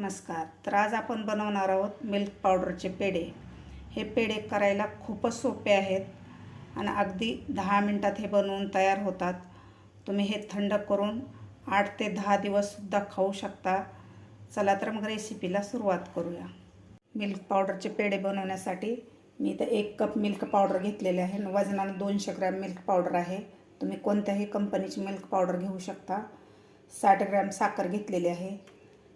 नमस्कार. तर आज आपण बनवणार आहोत मिल्क पावडरचे पेढे. हे पेढे करायला खूपच सोपे आहेत आणि अगदी 10 मिनटात हे बनवून तयार होतात. तुम्ही हे थंड करून 8 ते 10 दिवससुद्धा खाऊ शकता. चला तर मग रेसिपीला सुरुवात करूया. मिल्क पावडरचे पेढे बनवण्यासाठी मी इथं 1 कप मिल्क पावडर घेतलेले आहे. वजनानं 200 ग्रॅम मिल्क पावडर आहे. तुम्ही कोणत्याही कंपनीची मिल्क पावडर घेऊ शकता. 60 ग्रॅम साखर घेतलेली आहे.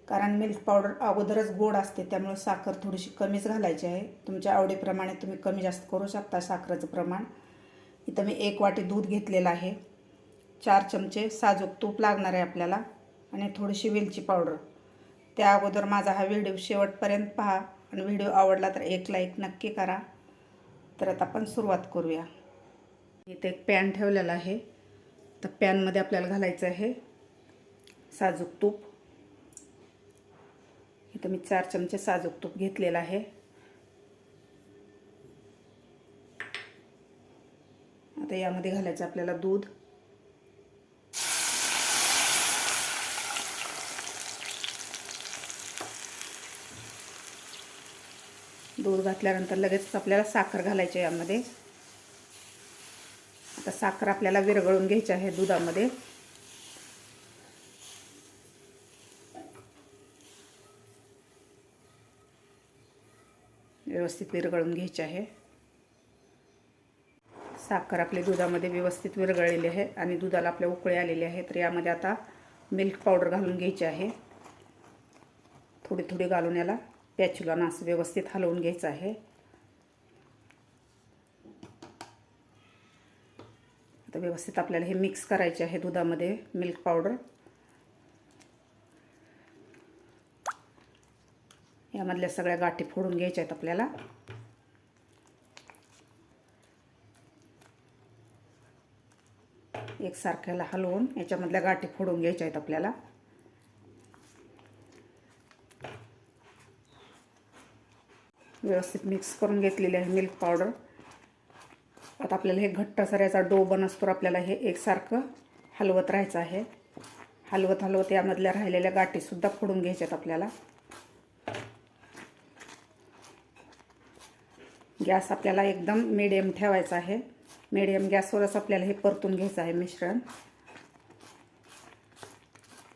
कारण मिल्क पावडर अगोदरच गोड असते, त्यामुळे साखर थोडीशी कमीच घालायची आहे. तुमच्या आवडीप्रमाणे तुम्ही कमी जास्त करू शकता साखरेचं प्रमाण. इथं मी 1 वाटी दूध घेतलेलं आहे. 4 चमचे साजूक तूप लागणार आहे आपल्याला आणि थोडीशी वेलची पावडर. त्या अगोदर माझा हा व्हिडिओ शेवटपर्यंत पहा आणि व्हिडिओ आवडला तर एक लाईक नक्की करा. तर आता आपण सुरुवात करूया. इथे एक पॅन ठेवलेला आहे. तर पॅनमध्ये आपल्याला घालायचं आहे साजूक तूप. इथं मी 4 चमचे साजूक तूप घेतलेलं आहे. आता यामध्ये घालायचं आपल्याला दूध. दूध घातल्यानंतर लगेच आपल्याला साखर घालायची आहे यामध्ये. आता साखर आपल्याला विरघळून घ्यायची आहे दुधामध्ये. व्यवस्थित विरघळून घ्यायची आहे. साखर आपल्या दुधामध्ये व्यवस्थित विरघळलेली आहे आणि दुधाला आपल्या उकळी आलेली आहे. तर यामध्ये आता मिल्क पावडर घालून घ्यायची आहे. थोडी थोडी घालून याला पॅच्युलानं असं व्यवस्थित हलवून घ्यायचं आहे. आता व्यवस्थित आपल्याला हे मिक्स करायचे आहे दुधामध्ये मिल्क पावडर. यामधल्या सगळ्या गाठी फोडून घ्यायच्या आहेत आपल्याला. एकसारख्याला हलवून याच्यामधल्या गाठी फोडून घ्यायच्या आहेत आपल्याला. व्यवस्थित मिक्स करून घेतलेली आहे मिल्क पावडर. आता आपल्याला हे घट्टसर याचा डो बनसतोवर आपल्याला हे एकसारखं हलवत राहायचं आहे. हलवत हलवत यामधल्या राहिलेल्या गाठीसुद्धा फोडून घ्यायच्या आहेत आपल्याला. गॅस आपल्याला एकदम मीडियम ठेवायचा आहे. मीडियम गॅसवरच आपल्याला हे परतून घ्यायचं आहे मिश्रण.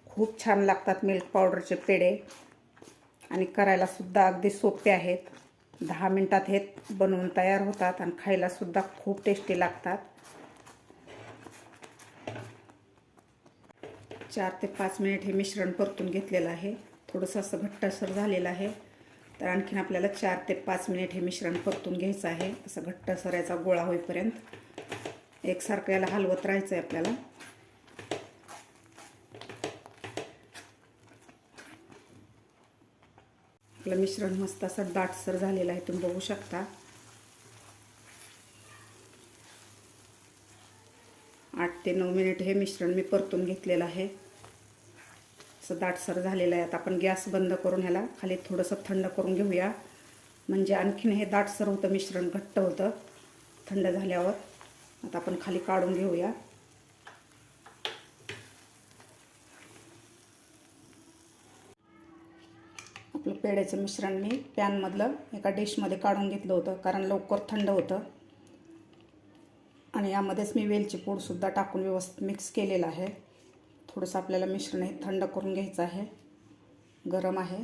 खूप छान लागतात मिल्क पावडरचे पेढे आणि करायलासुद्धा अगदी सोपे आहेत. 10 मिनटात हे बनवून तयार होतात आणि खायलासुद्धा खूप टेस्टी लागतात. 4 ते 5 मिनिट हे मिश्रण परतून घेतलेलं आहे. थोडंसं असं घट्टसर झालेलं आहे. तर आणखीन आपल्याला 4 ते 5 मिनिट हे मिश्रण परतून घ्यायचं आहे. असं घट्टसर याचा गोळा होईपर्यंत एकसारखं याला हलवत राहायचं आहे आपल्याला. आपलं मिश्रण मस्त असं दाटसर झालेलं आहे, तुम्ही बघू शकता. 8 ते 9 मिनिट हे मिश्रण मी परतून घेतलेलं आहे. असं दाटसर झालेलं आहे. आता आपण गॅस बंद करून ह्याला खाली थोडंसं थंड करून घेऊया. म्हणजे आणखीन हे दाटसर होतं, मिश्रण घट्ट होतं थंड झाल्यावर. आता आपण खाली काढून घेऊया. आपलं पेढ्याचं मिश्रण मी पॅनमधलं एका डिशमध्ये काढून घेतलं होतं, कारण लवकर थंड होतं. आणि यामध्येच मी वेलची पूडसुद्धा टाकून व्यवस्थित मिक्स केलेलं आहे. थोडंसं आपल्याला मिश्रण हे थंड करून घ्यायचं आहे. गरम आहे.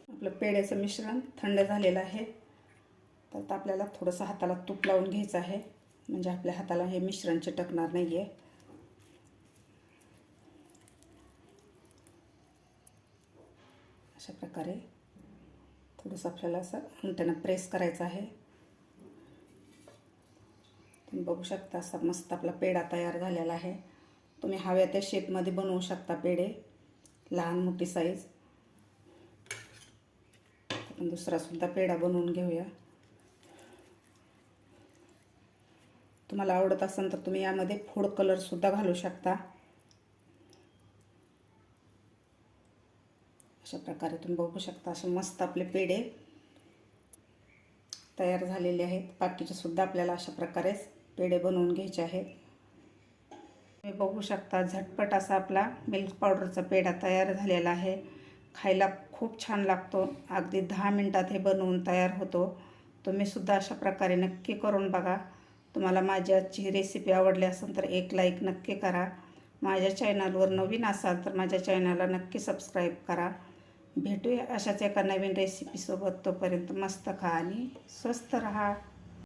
आपलं पेढ्याचं मिश्रण थंड झालेलं आहे. तर आता आपल्याला थोडंसं हाताला तूप लावून घ्यायचं आहे, म्हणजे आपल्या हाताला हे मिश्रण चिटकणार नाही आहे. अशा प्रकारे थोडंसं आपल्याला असं अंगठ्यानं प्रेस करायचं आहे. तुम्ही बघू शकता असा मस्त आपला पेढा तयार झालेला आहे. तुम्ही हव्या त्या शेपमध्ये बनवू शकता पेढे, लहान मोठी साईज. आपण दुसरासुद्धा पेढा बनवून घेऊया. तुम्हाला आवडत असेल तर तुम्ही यामध्ये फूड कलरसुद्धा घालू शकता. अशा प्रकारे तुम्ही बघू शकता असे मस्त आपले पेढे तयार झालेले आहेत. बाकीचे सुद्धा आपल्याला अशा प्रकारे पेढे बनवून घ्यायचे आहेत. तुम्ही बघू शकता झटपट असा आपला मिल्क पावडरचा पेढा तयार झालेला आहे. खायला खूप छान लागतो. अगदी 10 मिनटात हे बनवून तयार होतो. तुम्हीसुद्धा अशा प्रकारे नक्की करून बघा. तुम्हाला माझी आजची रेसिपी आवडली असेल तर एक लाईक नक्की करा. माझ्या चॅनलवर नवीन असाल तर माझ्या चॅनलला नक्की सबस्क्राईब करा. भेटूया अशाच एका नवीन रेसिपीसोबत. तोपर्यंत मस्त खा आणि स्वस्त रहा.